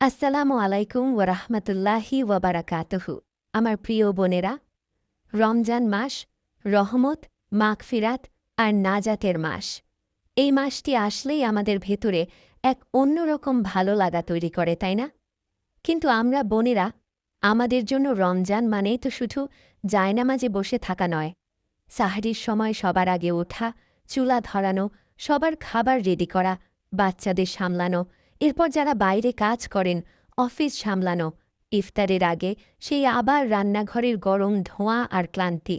আসসালামু আলাইকুম ওয়ারাহমাতুল্লাহি ওয়াবারাকাতুহু। আমার প্রিয় বোনেরা, রমজান মাস রহমত, মাগফিরাত আর নাজাতের মাস। এই মাসটি আসলেই আমাদের ভেতরে এক অন্যরকম ভালো লাগা তৈরি করে, তাই না? কিন্তু আমরা বোনেরা, আমাদের জন্য রমজান মানেই তো শুধু জায়নামাজে বসে থাকা নয়। সাহরির সময় সবার আগে ওঠা, চুলা ধরানো, সবার খাবার রেডি করা, বাচ্চাদের সামলানো, এরপর যারা বাইরে কাজ করেন, অফিস সামলানো, ইফতারের আগে সেই আবার রান্নাঘরের গরম ধোঁয়া আর ক্লান্তি।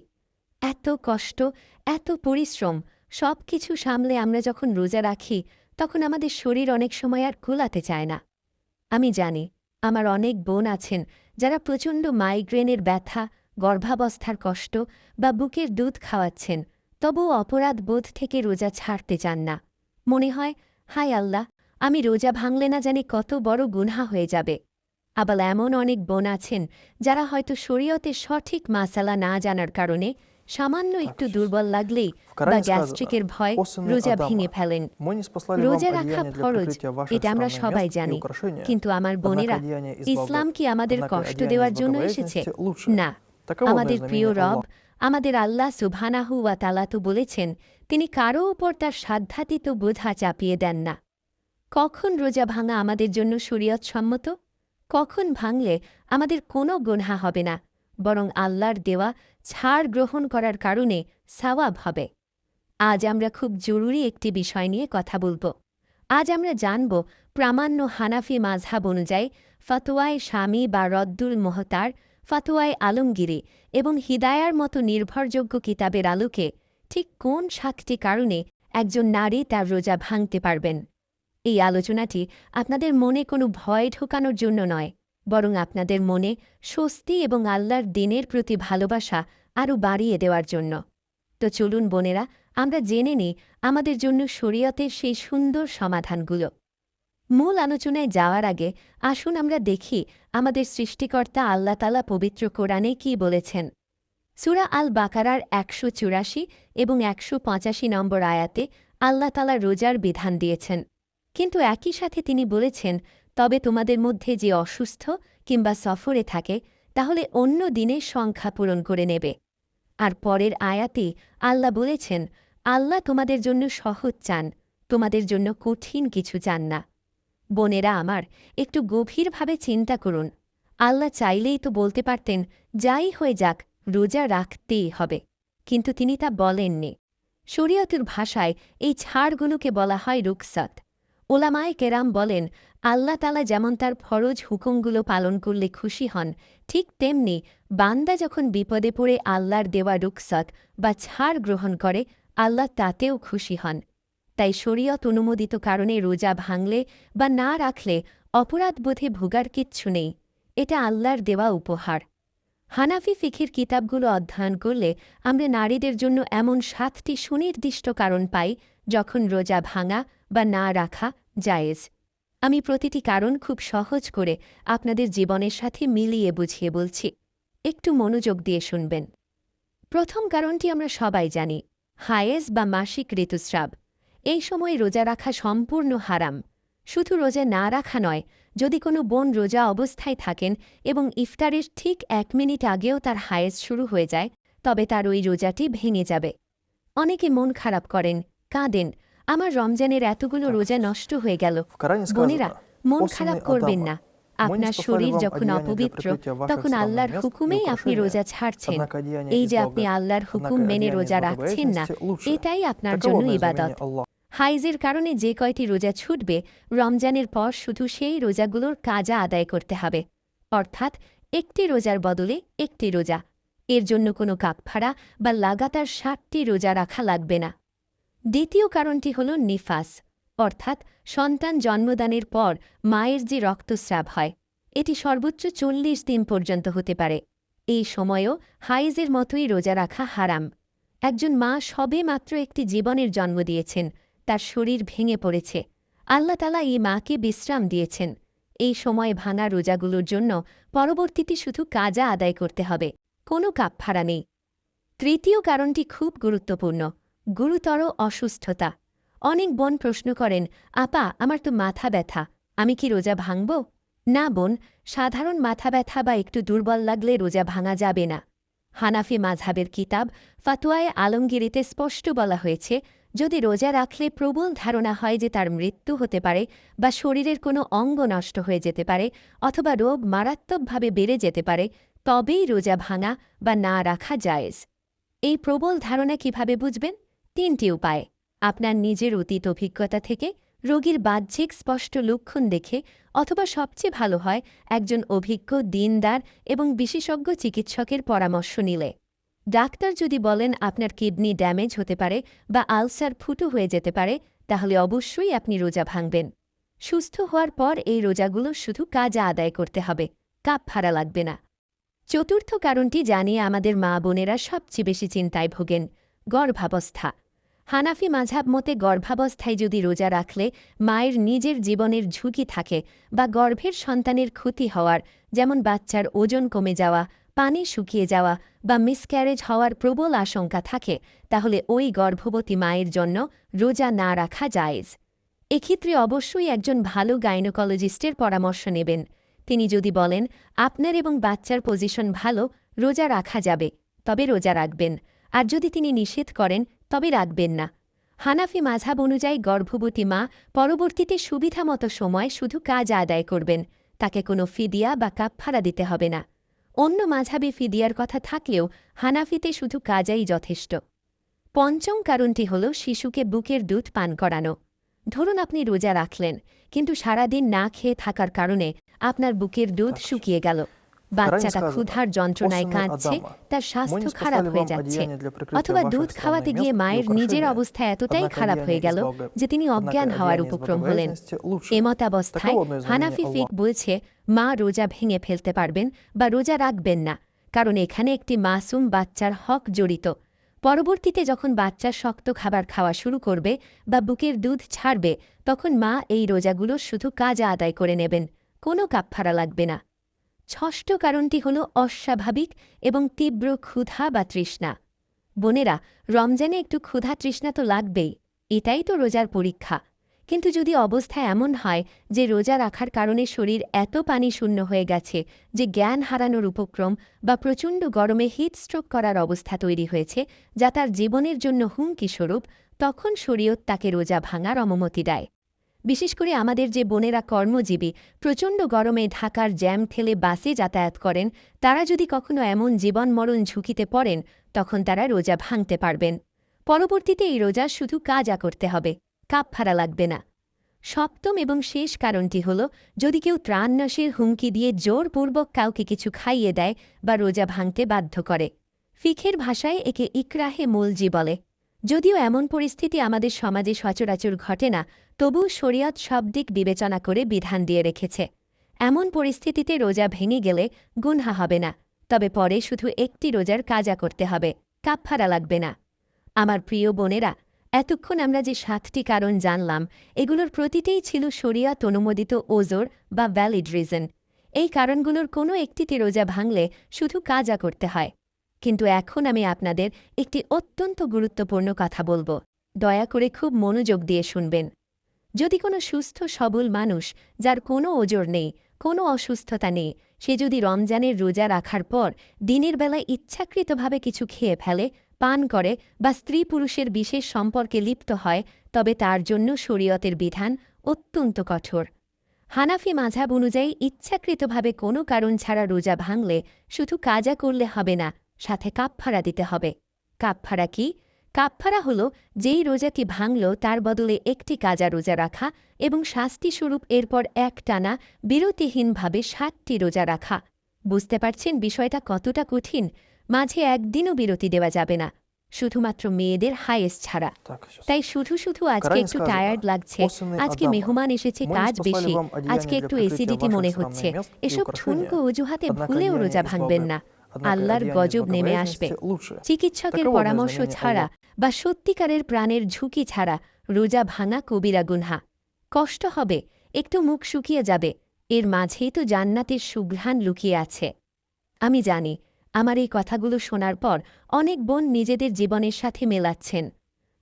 এত কষ্ট, এত পরিশ্রম, সব কিছু সামলে আমরা যখন রোজা রাখি, তখন আমাদের শরীর অনেক সময় আর কুলাতে চায় না। আমি জানি, আমার অনেক বোন আছেন যারা প্রচণ্ড মাইগ্রেনের ব্যথা, গর্ভাবস্থার কষ্ট বা বুকের দুধ খাওয়াচ্ছেন, তবুও অপরাধ বোধ থেকে রোজা ছাড়তে চান না। মনে হয়, হায় আল্লাহ, আমি রোজা ভাঙলে না জানি কত বড় গুনহা হয়ে যাবে। আবার এমন অনেক বোন আছেন যারা হয়তো শরীয়তের সঠিক মাসালা না জানার কারণে সামান্য একটু দুর্বল লাগলেই বা গ্যাস্ট্রিকের ভয় রোজা ভেঙে ফেলেন। রোজা রাখা ফরজ, এটা আমরা সবাই জানি, কিন্তু আমার বোনেরা, ইসলাম কি আমাদের কষ্ট দেওয়ার জন্য এসেছে? না। আমাদের প্রিয় রব, আমাদের আল্লাহ সুবহানাহু ওয়া তাআলা তো বলেছেন, তিনি কারও উপর তার সাধ্যাতীত বোঝা চাপিয়ে দেন না। কখন রোজা ভাঙা আমাদের জন্য শরীয়তসম্মত? কখন ভাঙলে আমাদের কোনো গুনহা হবে না, বরং আল্লাহর দেওয়া ছাড় গ্রহণ করার কারণে সাওয়াব হবে। আজ আমরা খুব জরুরি একটি বিষয় নিয়ে কথা বলব। আজ আমরা জানব প্রামাণ্য হানাফি মাযহাব অনুযায়ী ফতোয়ায়ে শামী বা রদ্দুল মুহতার, ফতোয়ায়ে আলমগীরি এবং হিদায়ার মতো নির্ভরযোগ্য কিতাবের আলোকে ঠিক কোন ৭টি কারণে একজন নারী তার রোজা ভাঙতে পারবেন। এই আলোচনাটি আপনাদের মনে কোনো ভয় ঢোকানোর জন্য নয়, বরং আপনাদের মনে স্বস্তি এবং আল্লাহর দিনের প্রতি ভালোবাসা আরও বাড়িয়ে দেওয়ার জন্য। তো চলুন বোনেরা, আমরা জেনে নিই আমাদের জন্য শরীয়তের সেই সুন্দর সমাধানগুলো। মূল আলোচনায় যাওয়ার আগে আসুন আমরা দেখি আমাদের সৃষ্টিকর্তা আল্লাহ তাআলা পবিত্র কোরআনে কী বলেছেন। সূরা আল বাকারার ১৮৪ এবং ১৮৫ নম্বর আয়াতে আল্লাহ তাআলা রোজার বিধান দিয়েছেন, কিন্তু একই সাথে তিনি বলেছেন, তবে তোমাদের মধ্যে যে অসুস্থ কিংবা সফরে থাকে, তাহলে অন্য দিনের সংখ্যা পূরণ করে নেবে। আর পরের আয়াতে আল্লাহ বলেছেন, আল্লাহ তোমাদের জন্য সহজ চান, তোমাদের জন্য কঠিন কিছু চান না। বোনেরা আমার, একটু গভীরভাবে চিন্তা করুন। আল্লাহ চাইলেই তো বলতে পারতেন, যাই হয়ে যাক, রোজা রাখতেই হবে, কিন্তু তিনি তা বলেননি। শরীয়তের ভাষায় এই ছাড়গুলোকে বলা হয় রুখসাত। ওলামায়ে কেরাম বলেন, আল্লাহ তাআলা যেমন তার ফরজ হুকুমগুলো পালন করলে খুশি হন, ঠিক তেমনি বান্দা যখন বিপদে পড়ে আল্লাহর দেওয়া রুখসাত বা ছাড় গ্রহণ করে, আল্লাহ তাতেও খুশি হন। তাই শরীয়ত অনুমোদিত কারণে রোজা ভাঙলে বা না রাখলে অপরাধবোধে ভোগার কিচ্ছু নেই। এটা আল্লাহর দেওয়া উপহার। হানাফি ফিকির কিতাবগুলো অধ্যয়ন করলে আমরা নারীদের জন্য এমন ৭টি সুনির্দিষ্ট কারণ পাই যখন রোজা ভাঙা বা না রাখা জায়েজ। আমি প্রতিটি কারণ খুব সহজ করে আপনাদের জীবনের সাথে মিলিয়ে বুঝিয়ে বলছি, একটু মনোযোগ দিয়ে শুনবেন। প্রথম কারণটি আমরা সবাই জানি, হায়েজ বা মাসিক ঋতুস্রাব। এই সময় রোজা রাখা সম্পূর্ণ হারাম। শুধু রোজা না রাখা নয়, যদি কোনো বোন রোজা অবস্থায় থাকেন এবং ইফতারের ঠিক ১ মিনিট আগেও তার হায়েজ শুরু হয়ে যায়, তবে তার ওই রোজাটি ভেঙে যাবে। অনেকে মন খারাপ করেন, কাঁদেন, আমার রমজানের এতগুলো রোজা নষ্ট হয়ে গেল। বোনেরা, মন খারাপ করবেন না। আপনার শরীর যখন অপবিত্র, তখন আল্লাহর হুকুমেই আপনি রোজা ছাড়ছেন। এই যে আপনি আল্লাহর হুকুম মেনে রোজা রাখছেন না, এটাই আপনার জন্য ইবাদত। হাইজের কারণে যে কয়টি রোজা ছুটবে, রমজানের পর শুধু সেই রোজাগুলোর কাজা আদায় করতে হবে, অর্থাৎ একটি রোজার বদলে একটি রোজা। এর জন্য কোনো কাফারা বা লাগাতার ৬০টি রোজা রাখা লাগবে না। দ্বিতীয় কারণটি হল নিফাস, অর্থাৎ সন্তান জন্মদানের পর মায়ের যে রক্তস্রাব হয়, এটি সর্বোচ্চ ৪০ দিন পর্যন্ত হতে পারে। এই সময়েও হাইজের মতোই রোজা রাখা হারাম। একজন মা সবে মাত্র একটি জীবনের জন্ম দিয়েছেন, তার শরীর ভেঙে পড়েছে। আল্লাহ তাআলা এই মাকে বিশ্রাম দিয়েছেন। এই সময় ভাঙা রোজাগুলোর জন্য পরবর্তীতে শুধু কাজা আদায় করতে হবে, কোনো কাফারা নেই। তৃতীয় কারণটি খুব গুরুত্বপূর্ণ, গুরুতর অসুস্থতা। অনেক বোন প্রশ্ন করেন, আপা, আমার তো মাথা ব্যথা, আমি কি রোজা ভাঙব? না বোন, সাধারণ মাথা ব্যথা বা একটু দুর্বল লাগলে রোজা ভাঙা যাবে না। হানাফি মাযহাবের কিতাব ফাতোয়ায়ে আলমগীরিতে স্পষ্ট বলা হয়েছে, যদি রোজা রাখলে প্রবল ধারণা হয় যে তার মৃত্যু হতে পারে বা শরীরের কোনো অঙ্গ নষ্ট হয়ে যেতে পারে অথবা রোগ মারাত্মকভাবে বেড়ে যেতে পারে, তবেই রোজা ভাঙা বা না রাখা জায়েজ। এই প্রবল ধারণা কিভাবে বুঝবেন? ৩টি উপায়। আপনার নিজের অতীত অভিজ্ঞতা থেকে, রোগীর বাহ্যিক স্পষ্ট লক্ষণ দেখে, অথবা সবচেয়ে ভালো হয় একজন অভিজ্ঞ দিনদার এবং বিশেষজ্ঞ চিকিৎসকের পরামর্শ নিলে। ডাক্তার যদি বলেন আপনার কিডনি ড্যামেজ হতে পারে বা আলসার ফুটো হয়ে যেতে পারে, তাহলে অবশ্যই আপনি রোজা ভাঙবেন। সুস্থ হওয়ার পর এই রোজাগুলো শুধু কাজা আদায় করতে হবে, কাফফারা লাগবে না। চতুর্থ কারণটি জানিয়ে আমাদের মা বোনেরা সবচেয়ে বেশি চিন্তায় ভোগেন, গর্ভাবস্থা। হানাফি মাযহাব মতে গর্ভাবস্থায় যদি রোজা রাখলে মায়ের নিজের জীবনের ঝুঁকি থাকে বা গর্ভের সন্তানের ক্ষতি হওয়ার, যেমন বাচ্চার ওজন কমে যাওয়া, পানি শুকিয়ে যাওয়া বা মিসক্যারেজ হওয়ার প্রবল আশঙ্কা থাকে, তাহলে ওই গর্ভবতী মায়ের জন্য রোজা না রাখা জায়েজ। এক্ষেত্রে অবশ্যই একজন ভালো গাইনোকোলজিস্টের পরামর্শ নেবেন। তিনি যদি বলেন আপনার এবং বাচ্চার পজিশন ভালো, রোজা রাখা যাবে, তবে রোজা রাখবেন, আর যদি তিনি নিষেধ করেন তবে রাখবেন না। হানাফি মাযহাব অনুযায়ী গর্ভবতী মা পরবর্তীতে সুবিধামতো সময় শুধু কাজ আদায় করবেন, তাকে কোনো ফিদিয়া বা কাফফারা দিতে হবে না। অন্য মাযহাবে ফিদিয়ার কথা থাকলেও হানাফিতে শুধু কাজাই যথেষ্ট। পঞ্চম কারণটি হল শিশুকে বুকের দুধ পান করানো। ধরুন আপনি রোজা রাখলেন, কিন্তু সারাদিন না খেয়ে থাকার কারণে আপনার বুকের দুধ শুকিয়ে গেল। বাচ্চাটা ক্ষুধার যন্ত্রণায় কাঁদছে, তার স্বাস্থ্য খারাপ হয়ে যাচ্ছে, অথবা দুধ খাওয়াতে গিয়ে মায়ের নিজের অবস্থা এতটাই খারাপ হয়ে গেল যে তিনি অজ্ঞান হওয়ার উপক্রম হলেন। এমতাবস্থায় হানাফি ফিক বলছে মা রোজা ভেঙে ফেলতে পারবেন বা রোজা রাখবেন না, কারণ এখানে একটি মাসুম বাচ্চার হক জড়িত। পরবর্তীতে যখন বাচ্চা শক্ত খাবার খাওয়া শুরু করবে বা বুকের দুধ ছাড়বে, তখন মা এই রোজাগুলো শুধু কাজা আদায় করে নেবেন, কোনো কাফফারা লাগবে না। ষষ্ঠ কারণটি হল অস্বাভাবিক এবং তীব্র ক্ষুধা বা তৃষ্ণা। বোনেরা, রমজানে একটু ক্ষুধা তৃষ্ণা তো লাগবেই, এটাই তো রোজার পরীক্ষা। কিন্তু যদি অবস্থা এমন হয় যে রোজা রাখার কারণে শরীর এত পানি শূন্য হয়ে গেছে যে জ্ঞান হারানোর উপক্রম বা প্রচণ্ড গরমে হিটস্ট্রোক করার অবস্থা তৈরি হয়েছে, যা তার জীবনের জন্য হুমকিস্বরূপ, তখন শরীয়ত তাকে রোজা ভাঙার অনুমতি দেয়। বিশেষ করে আমাদের যে বোনেরা কর্মজীবী, প্রচণ্ড গরমে ঢাকার জ্যাম ঠেলে বাসে যাতায়াত করেন, তারা যদি কখনো এমন জীবন মরণ ঝুঁকিতে পড়েন, তখন তারা রোজা ভাঙতে পারবেন। পরবর্তীতে এই রোজা শুধু কাজা করতে হবে, কাফফারা লাগবে না। সপ্তম এবং শেষ কারণটি হল যদি কেউ ত্রাণনাশের হুমকি দিয়ে জোরপূর্বক কাউকে কিছু খাইয়ে দেয় বা রোজা ভাঙতে বাধ্য করে। ফিখের ভাষায় একে ইকরাহে মুলজি বলে। যদিও এমন পরিস্থিতি আমাদের সমাজে সচরাচর ঘটে না, তবু শরিয়ত সব দিক বিবেচনা করে বিধান দিয়ে রেখেছে। এমন পরিস্থিতিতে রোজা ভেঙে গেলে গুনহা হবে না, তবে পরে শুধু একটি রোজার কাজা করতে হবে, কাফফারা লাগবে না। আমার প্রিয় বোনেরা, এতক্ষণ আমরা যে 7টি কারণ জানলাম, এগুলোর প্রতিটিই ছিল শরিয়ত অনুমোদিত ওজর বা ভ্যালিড রিজন। এই কারণগুলোর কোনো একটিতে রোজা ভাঙলে শুধু কাজা করতে হয়। কিন্তু এখন আমি আপনাদের একটি অত্যন্ত গুরুত্বপূর্ণ কথা বলবো, দয়া করে খুব মনোযোগ দিয়ে শুনবেন। যদি কোনো সুস্থ সবল মানুষ, যার কোনো ওজর নেই, কোনো অসুস্থতা নেই, সে যদি রমজানের রোজা রাখার পর দিনের বেলায় ইচ্ছাকৃতভাবে কিছু খেয়ে ফেলে, পান করে বা স্ত্রী পুরুষের বিশেষ সম্পর্কে লিপ্ত হয়, তবে তার জন্য শরিয়তের বিধান অত্যন্ত কঠোর। হানাফি মাযহাব অনুযায়ী ইচ্ছাকৃতভাবে কোনো কারণ ছাড়া রোজা ভাঙলে শুধু কাজা করলে হবে না, সাথে কাফফারা দিতে হবে। কাফফারা কি? কাফফারা হল যেই রোজাকে ভাঙল তার বদলে একটি কাজা রোজা রাখা এবং শাস্তিস্বরূপ এরপর একটানা বিরতিহীনভাবে 7টি রোজা রাখা। বুঝতে পারছেন বিষয়টা কতটা কঠিন? মাঝে একদিনও বিরতি দেওয়া যাবে না, শুধুমাত্র মেয়েদের হায়েস ছাড়া। তাই শুধু শুধু আজকে একটু টায়ার্ড লাগছে, আজকে মেহমান এসেছে, কাজ বেশি, আজকে একটু অ্যাসিডিটি মনে হচ্ছে, এসব ঠুনকো অজুহাতে ভুলেও রোজা ভাঙবেন না। আল্লাহর গজব নেমে আসবে। চিকিৎসকের পরামর্শ ছাড়া বা সত্যিকারের প্রাণের ঝুঁকি ছাড়া রোজা ভাঙা কবিরা গুনহা। কষ্ট হবে, একটু মুখ শুকিয়ে যাবে, এর মাঝেই তো জান্নাতের সুঘ্রাণ লুকিয়ে আছে। আমি জানি আমার এই কথাগুলো শোনার পর অনেক বোন নিজেদের জীবনের সাথে মেলাচ্ছেন।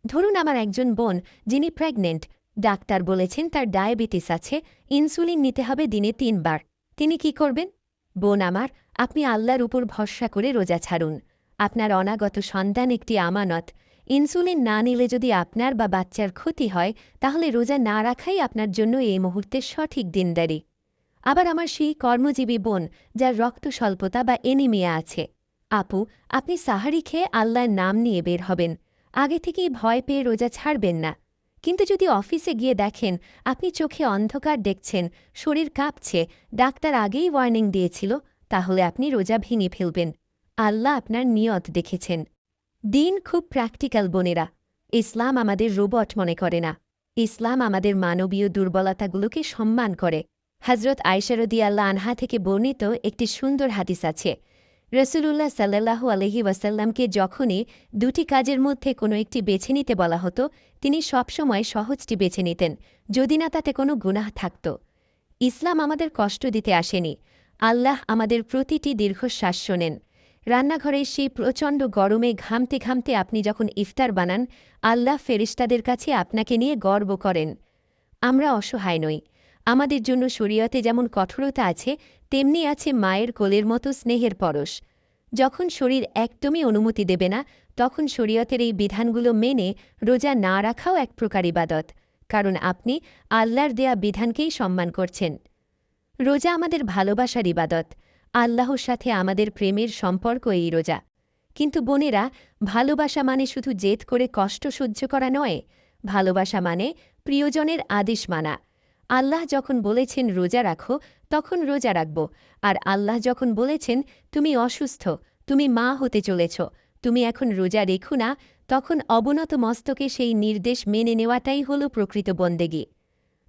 ধরুন আমার একজন বোন যিনি প্রেগনেন্ট, ডাক্তার বলেছেন তার ডায়াবেটিস আছে, ইনসুলিন নিতে হবে দিনে 3 বার। তিনি কি করবেন? বোন আমার, আপনি আল্লাহর উপর ভরসা করে রোজা ছাড়ুন। আপনার অনাগত সন্তান একটি আমানত। ইনসুলিন না নিলে যদি আপনার বা বাচ্চার ক্ষতি হয়, তাহলে রোজা না রাখাই আপনার জন্য এই মুহূর্তে সঠিক দিনদারি। আবার আমার সেই কর্মজীবী বোন, যার রক্ত স্বল্পতা বা এনিমিয়া আছে। আপু, আপনি সাহারি খেয়ে আল্লাহর নাম নিয়ে বের হবেন। আগে থেকেই ভয় পেয়ে রোজা ছাড়বেন না। কিন্তু যদি অফিসে গিয়ে দেখেন আপনি চোখে অন্ধকার দেখছেন, শরীর কাঁপছে, ডাক্তার আগেই ওয়ার্নিং দিয়েছিল, তাহলে আপনি রোজা ভেঙে ফেলবেন। আল্লাহ আপনার নিয়ত দেখেছেন। দিন খুব প্র্যাকটিক্যাল বোনেরা। ইসলাম আমাদের রোবট মনে করে না। ইসলাম আমাদের মানবীয় দুর্বলতাগুলোকে সম্মান করে। হজরত আয়েশা রাদিয়াল্লাহু আনহা থেকে বর্ণিত একটি সুন্দর হাদিস আছে। রসুলুল্লাহ সাল্লাল্লাহু আলাইহি ওয়াসাল্লামকে যখনই দুটি কাজের মধ্যে কোনো একটি বেছে নিতে বলা হতো, তিনি সবসময় সহজটি বেছে নিতেন, যদি না তাতে কোনো গুনাহ থাকত। ইসলাম আমাদের কষ্ট দিতে আসেনি। আল্লাহ আমাদের প্রতিটি দীর্ঘশ্বাস শোনেন। রান্নাঘরে সেই প্রচণ্ড গরমে ঘামতে ঘামতে আপনি যখন ইফতার বানান, আল্লাহ ফেরেশতাদের কাছে আপনাকে নিয়ে গর্ব করেন। আমরা অসহায় নই। আমাদের জন্য শরীয়তে যেমন কঠোরতা আছে, তেমনি আছে মায়ের কোলের মতো স্নেহের পরশ। যখন শরীর একদমই অনুমতি দেবে না, তখন শরীয়তের এই বিধানগুলো মেনে রোজা না রাখাও এক প্রকার ইবাদত, কারণ আপনি আল্লাহর দেয়া বিধানকেই সম্মান করছেন। রোজা আমাদের ভালোবাসার ইবাদত। আল্লাহর সাথে আমাদের প্রেমের সম্পর্ক এই রোজা। কিন্তু বোনেরা, ভালোবাসা মানে শুধু জেদ করে কষ্ট সহ্য করা নয়। ভালোবাসা মানে প্রিয়জনের আদেশ মানা। আল্লাহ যখন বলেছেন রোজা রাখো, তখন রোজা রাখব। আর আল্লাহ যখন বলেছেন তুমি অসুস্থ, তুমি মা হতে চলেছ, তুমি এখন রোজা রেখো না, তখন অবনত মস্তকে সেই নির্দেশ মেনে নেওয়াটাই হল প্রকৃত বন্দেগী।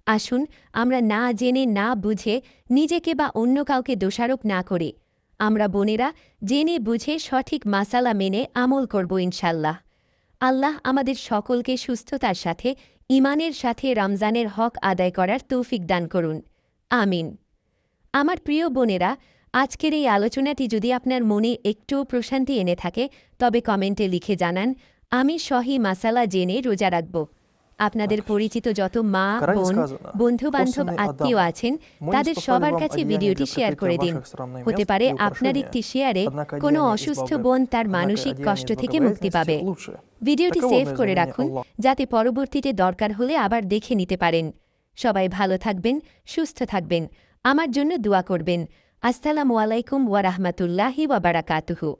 আসুন আমরা না জেনে না বুঝে নিজেকে বা অন্য কাউকে দোষারোপ না করি। আমরা বোনেরা জেনে বুঝে সঠিক মাসালা মেনে আমল করব ইনশাল্লাহ। আল্লাহ আমাদের সকলকে সুস্থতার সাথে, ঈমানের সাথে রমজানের হক আদায় করার তৌফিক দান করুন। আমিন। আমার প্রিয় বোনেরা, আজকের এই আলোচনাটি যদি আপনার মনে একটুও প্রশান্তি এনে থাকে, তবে কমেন্টে লিখে জানান, আমি সহি মাসালা জেনে রোজা রাখব। আপনাদের পরিচিত যত মা, বোন, বন্ধু-বান্ধব, আত্মীয় আছেন, তাদের সবার কাছে ভিডিওটি শেয়ার করে দিন। হতে পারে আপনার একটি শেয়ারে কোনো অসুস্থ বোন তার মানসিক কষ্ট থেকে মুক্তি পাবে। ভিডিওটি সেভ করে রাখুন, যাতে পরবর্তীতে দরকার হলে আবার দেখে নিতে পারেন। সবাই ভালো থাকবেন, সুস্থ থাকবেন। আমার জন্য দোয়া করবেন। আসসালামু আলাইকুম ওয়া রাহমাতুল্লাহি ওয়া বারাকাতুহু।